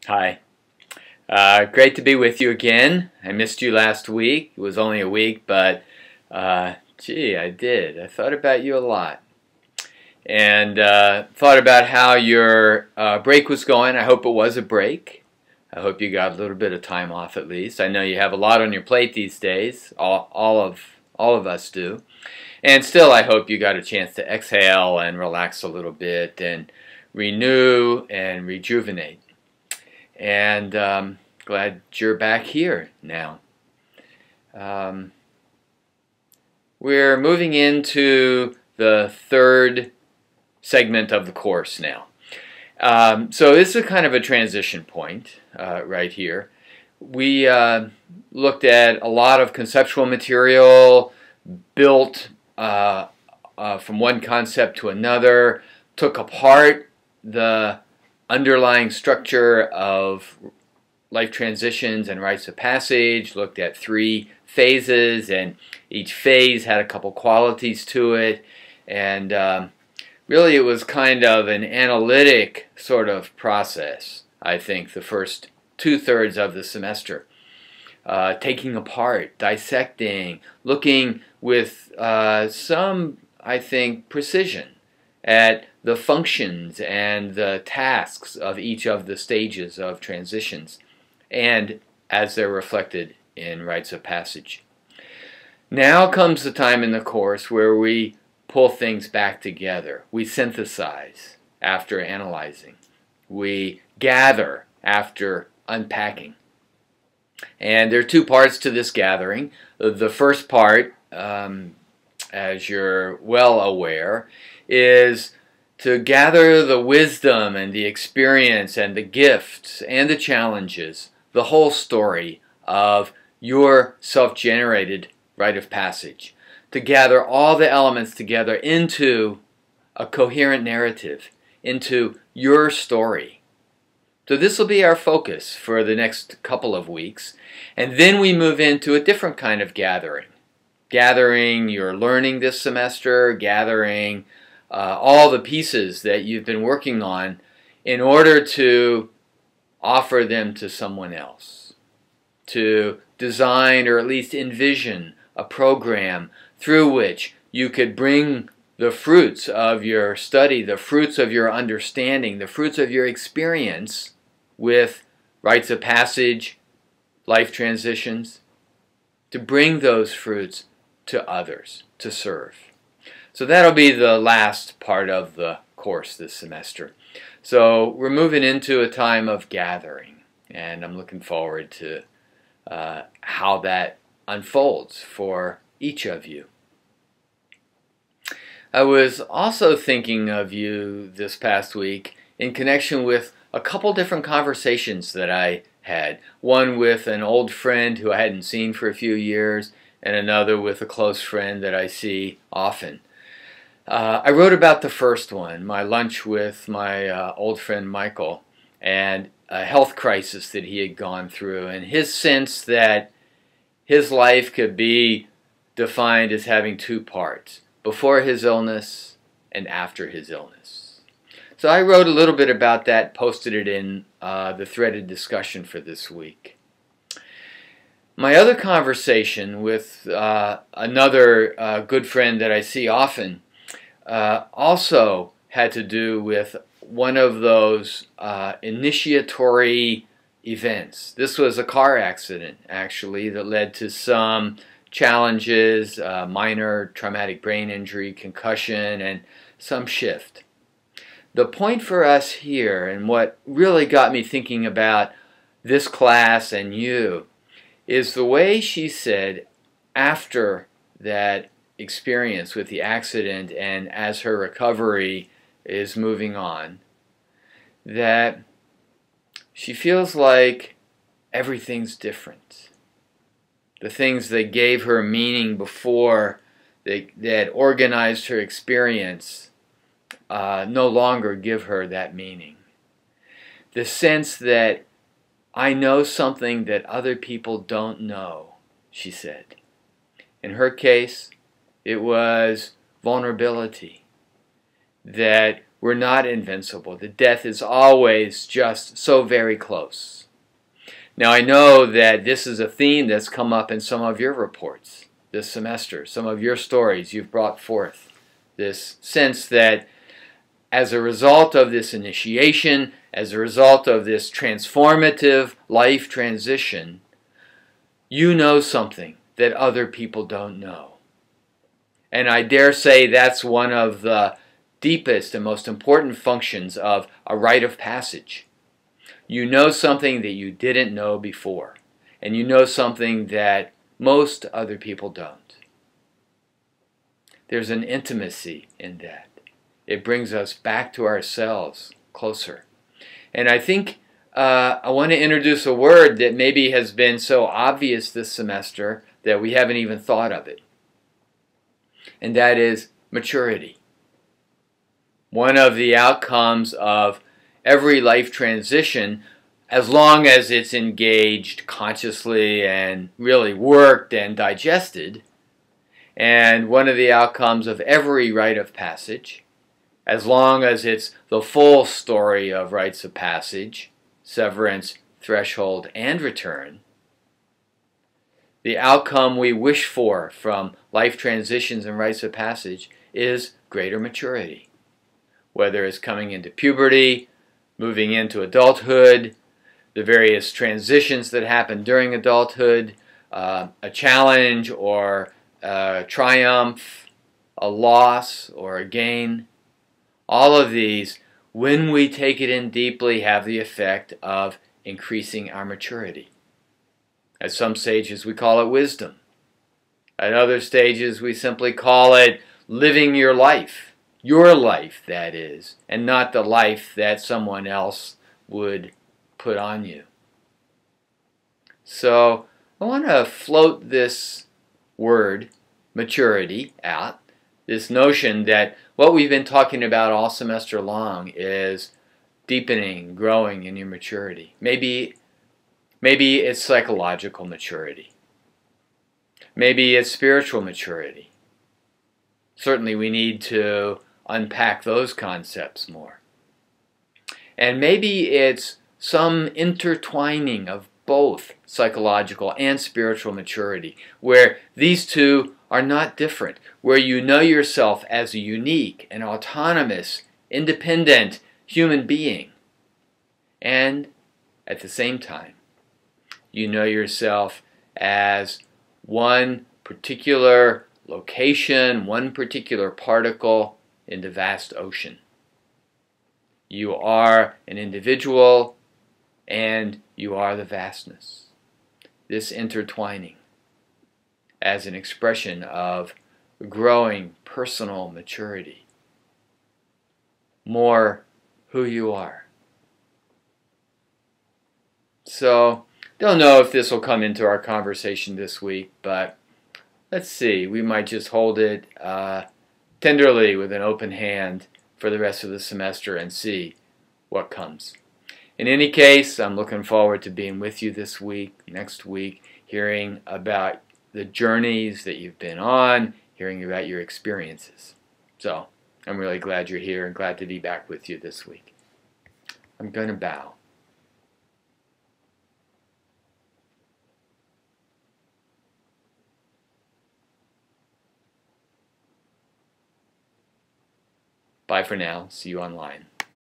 Hi. Great to be with you again. I missed you last week. It was only a week, but gee, I did. I thought about you a lot. And thought about how your break was going. I hope it was a break. I hope you got a little bit of time off at least. I know you have a lot on your plate these days. All of us do. And still, I hope you got a chance to exhale and relax a little bit and renew and rejuvenate. And glad you're back here now. We're moving into the third segment of the course now. So this is kind of a transition point right here. We looked at a lot of conceptual material, built from one concept to another, took apart the underlying structure of life transitions and rites of passage, looked at 3 phases, and each phase had a couple qualities to it, and really it was kind of an analytic sort of process, I think, the first 2/3 of the semester. Taking apart, dissecting, looking with some, I think, precision at the functions and the tasks of each of the stages of transitions, and as they're reflected in rites of passage. Now comes the time in the course where we pull things back together. We synthesize after analyzing. We gather after unpacking. And there are 2 parts to this gathering. The first part, as you're well aware, is to gather the wisdom and the experience and the gifts and the challenges, the whole story of your self-generated rite of passage, to gather all the elements together into a coherent narrative, into your story. So this will be our focus for the next couple of weeks, and then we move into a different kind of gathering. Gathering your learning this semester, gathering all the pieces that you've been working on in order to offer them to someone else, to design or at least envision a program through which you could bring the fruits of your study, the fruits of your understanding, the fruits of your experience with rites of passage, life transitions, to bring those fruits to others, to serve. So that'll be the last part of the course this semester. So we're moving into a time of gathering, and I'm looking forward to how that unfolds for each of you. I was also thinking of you this past week in connection with a couple different conversations that I had. One with an old friend who I hadn't seen for a few years, and another with a close friend that I see often. I wrote about the first one, my lunch with my old friend Michael, and a health crisis that he had gone through, and his sense that his life could be defined as having 2 parts, before his illness and after his illness. So I wrote a little bit about that, posted it in the threaded discussion for this week. My other conversation with another good friend that I see often also had to do with one of those initiatory events. This was a car accident, actually, that led to some challenges, minor traumatic brain injury, concussion, and some shift. The point for us here, and what really got me thinking about this class and you, is the way she said after that experience with the accident and as her recovery is moving on, that she feels like everything's different. The things that gave her meaning before, that organized her experience, no longer give her that meaning. The sense that I know something that other people don't know, she said. In her case, it was vulnerability. That we're not invincible. The death is always just so very close. Now, I know that this is a theme that's come up in some of your reports this semester, some of your stories you've brought forth. This sense that as a result of this initiation, as a result of this transformative life transition, you know something that other people don't know. And I dare say that's one of the deepest and most important functions of a rite of passage. You know something that you didn't know before, and you know something that most other people don't. There's an intimacy in that. It brings us back to ourselves closer. And I think I want to introduce a word that maybe has been so obvious this semester that we haven't even thought of it. And that is maturity. One of the outcomes of every life transition, as long as it's engaged consciously and really worked and digested, and one of the outcomes of every rite of passage, as long as it's the full story of rites of passage, severance, threshold, and return, the outcome we wish for from life transitions and rites of passage is greater maturity. Whether it's coming into puberty, moving into adulthood, the various transitions that happen during adulthood, a challenge or a triumph, a loss or a gain, all of these, when we take it in deeply, have the effect of increasing our maturity. At some stages we call it wisdom. At other stages we simply call it living your life that is, and not the life that someone else would put on you. So I want to float this word, maturity, out. This notion that what we've been talking about all semester long is deepening, growing in your maturity. Maybe it's psychological maturity. Maybe it's spiritual maturity. Certainly we need to unpack those concepts more. And maybe it's some intertwining of both psychological and spiritual maturity, where these two are not different, where you know yourself as a unique and autonomous, independent human being, and at the same time, you know yourself as one particular location, one particular particle in the vast ocean. You are an individual and you are the vastness. This intertwining as an expression of growing personal maturity. More who you are. So, don't know if this will come into our conversation this week, but let's see. We might just hold it tenderly with an open hand for the rest of the semester and see what comes. In any case, I'm looking forward to being with you this week, next week, hearing about the journeys that you've been on, hearing about your experiences. So, I'm really glad you're here and glad to be back with you this week. I'm going to bow. Bye for now. See you online.